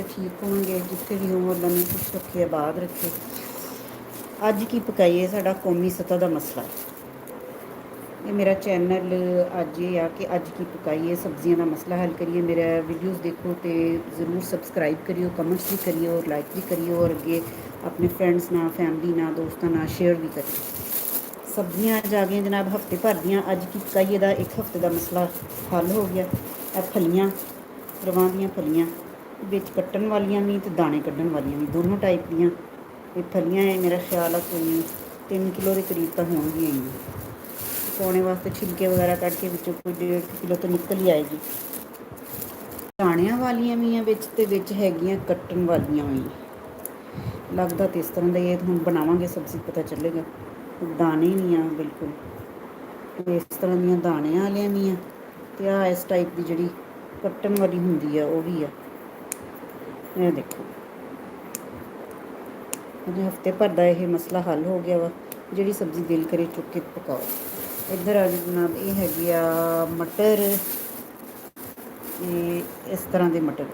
होंगे, ठीक होंगे, जिथे भी हो अल्लाह ने खुश रखे, आबाद रखे। अज की पकाइए साडा कौमी सतह का मसला। ये मेरा चैनल अज ये आ कि अज की पकाइए सब्जियों का मसला हल करिए। मेरा वीडियोज़ देखो तो ज़रूर सबसक्राइब करियो, कमेंट्स भी करियो और लाइक भी करियो, और अगे अपने फ्रेंड्स ना, फैमिली ना, दोस्तों ना शेयर भी करिए। सब्जियां अज आ गई जनाब हफ्ते भर दियाँ। अज की पकाइए का एक हफ्ते का मसला हल हो गया। फलियां, रवां दियां फलियां, बिच कट्टन वालियां भी तो दाने कड्ढन वालियां भी, दोनों टाइप दियां। ये फलियां है, मेरा ख्याल है कोई 3 किलो के करीब तो होंगियां। पकाने वास्ते छिलके वगैरह कट के विचों कोई 1.5 किलो तो निकल ही आएगी। दाणियां वालियां भी हैं विच ते विच हैगियां कट्टन वालियां भी। लगता तो इस तरह का ये हम बनावांगे सब्जी पता चलेगा। दाने नहीं आ बिल्कुल, तो इस तरह दियां दाने वालियां भी हैं, तो आ इस टाइप की जिहड़ी कट्टन वाली हुंदी है वह भी है। ये देखो अजे हफ्ते भर का यह मसला हल हो गया वा। जिहड़ी सब्जी दिल करे चुक के पकाओ। इधर आ जाओ जनाब, ये हैगी आ मटर, इस तरह के मटर।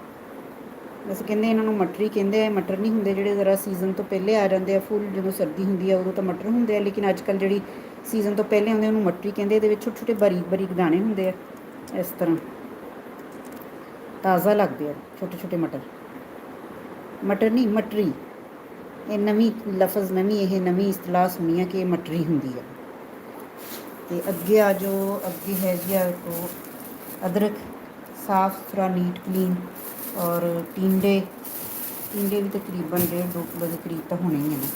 वैसे कहते इन्हों मटर ही कहते हैं, मटर नहीं होंगे जोड़े ज़रा सीजन तो पहले आ जाते हैं। फुल जो सर्दी होंगी है उदों तो मटर होंगे हैं, लेकिन अजकल जी सीजन तो पहले आते उन्होंने मटर ही कहते हैं। ये छोटे छोटे बारीक बारीक दाने होंगे हैं, इस तरह ताज़ा लगते हैं छोटे छोटे मटर। मटर नहीं मटरी, ये नवी लफज नवी ये नवी इस्तलाह सुनी है कि मटरी होंगी है। तो अगे आ जाओ, अगे है तो अदरक, साफ सुथरा नीट क्लीन, और टिंडे भी तकरीबन 1.5-2 किलो के करीब तो होने ही हैं।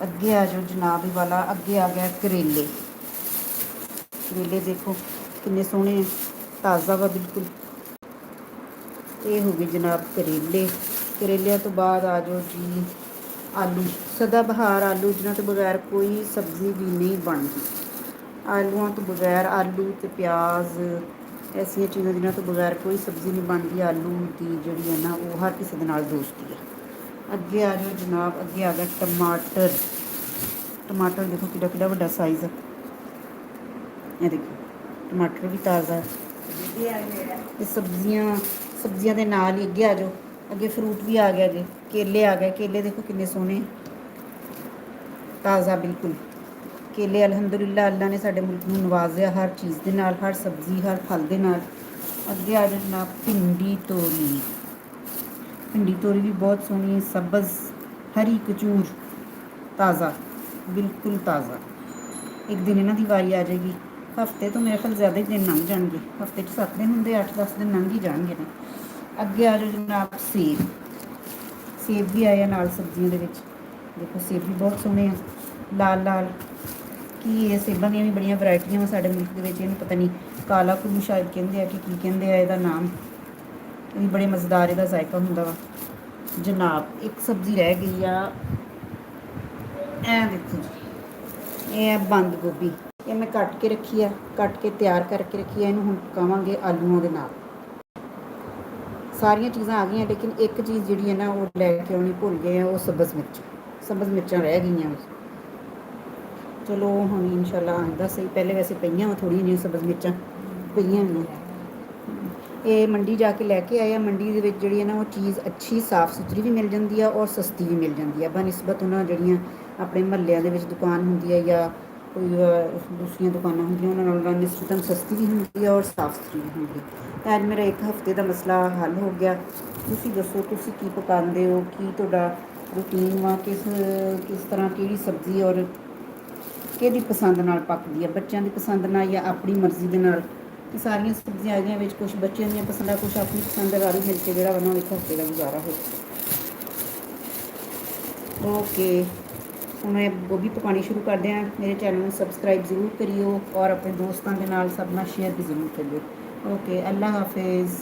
अगे आ जाओ जनाब वाला, अगे आ गया करेले। करेले देखो कितने सोहने हैं, ताज़ा वा बिल्कुल। ये हो गए जनाब करेले। करेलिया तो बाद आ जाओ जी आलू, सदाबहार आलू जिन्हों तो बगैर कोई सब्ज़ी भी नहीं बनती। आलूओं तो बगैर, आलू तो प्याज, ऐसिया चीज़ां जिन्हों तो बगैर कोई सब्ज़ी नहीं बनती। आलू की जी है ना वो हर किसी के नाल दोस्ती है। अगे आ जाओ जनाब, अगे आ गया टमाटर। टमाटर देखो किड्डा किड्डा वड्डा साइज़ है। ये देखो टमाटर भी ताज़ा है। ते सब्जियां के नाल ही अगे आ जाओ, अगे फ्रूट भी आ गया जी, केले आ गए। केले देखो कितने सोहने ताज़ा बिल्कुल। केले अलहमदुलिल्लाह अल्लाह ने साडे मुल्क नूं नवाज़िया हर चीज़ के नाल, हर सब्जी हर फल के नाल। अगे आ जाओ जनाब भिंडी तोरी। भिंडी तोरी भी बहुत सोहनी सब्ज़ हरी कचूर, ताज़ा बिल्कुल ताज़ा। एक दिन इन्हों की वारी आ जाएगी। हफ्ते तो मेरे ख्याल ज़्यादा ही दिन लंघ जाएंगे, हफ्ते 7 दिन होंगे, 8-10 दिन लंघ ही जाएंगे ने। अगे आ जाओ जनाब सेब। सेब भी आए नाल सब्जियों के विच। देखो सेब भी बहुत सोहने हैं लाल लाल। कि ये सेबां दी भी बड़ियां वैरायटियां वा साडे मुल्क दे विच, इहनूं पता नहीं काला कुल्लू शायद कहंदे आ कि की कहंदे आ इहदा नाम। ये भी बड़े मज़ेदार इहदा जायका हुंदा वा जनाब। एक सब्जी रह गई आ, ऐ देखो जी, ये है बंद गोभी। ये मैं कट के रखी है, कट के तैयार करके रखी है। इहनूं हुण पकावांगे आलूआं दे नाल। सारिया चीज़ां आ गई, लेकिन एक चीज़ जी है ना वो लैके आनी भुल गए हैं, वो सब्ज़ मिर्च। सब्ज़ मिर्चां रह गई। चलो हम इंशाल्लाह आंदा सही, पहले वैसे पईयां वा थोड़ी जी सब्ज़ मिर्चां पईयां भी। ये मंडी जाके लैके आए। मंडी दे विच जिहड़ी है ना वो चीज़ अच्छी साफ सुथरी भी मिल जाती है और सस्ती भी मिल जाती है बनस्बत उन्होंने जिहड़ियां अपने महल्लिਆਂ ਦੇ ਵਿੱਚ दुकान होंदी है या कोई दूसरिया दुकाना होंदियां उन्हां नालों निस्बतन सस्ती भी होंदी है और साफ सुथरी भी होंदी है। अज मेरा एक हफ्ते का मसला हल हो गया। तुसीं दसो तुसीं की पकांदे हो, की तुहाडा रूटीन वा, किस किस तरह किहड़ी सब्जी और किहदी पसंद नाल पकदी है, बच्चों की पसंद नाल या अपनी मर्जी के नाल। सारिया सब्जियां आ गई, कुछ बच्चों दी पसंद आ, कुछ अपनी पसंद वाली मिल के जो ना एक हफ्ते का गुजारा हो। ओके हूँ मैं गोभी पकानी शुरू कर दें। मेरे चैनल में सबसक्राइब जरूर करियो और अपने दोस्तों के नाल सब नाल शेयर भी जरूर करियो। ओके अल्लाह हाफिज़।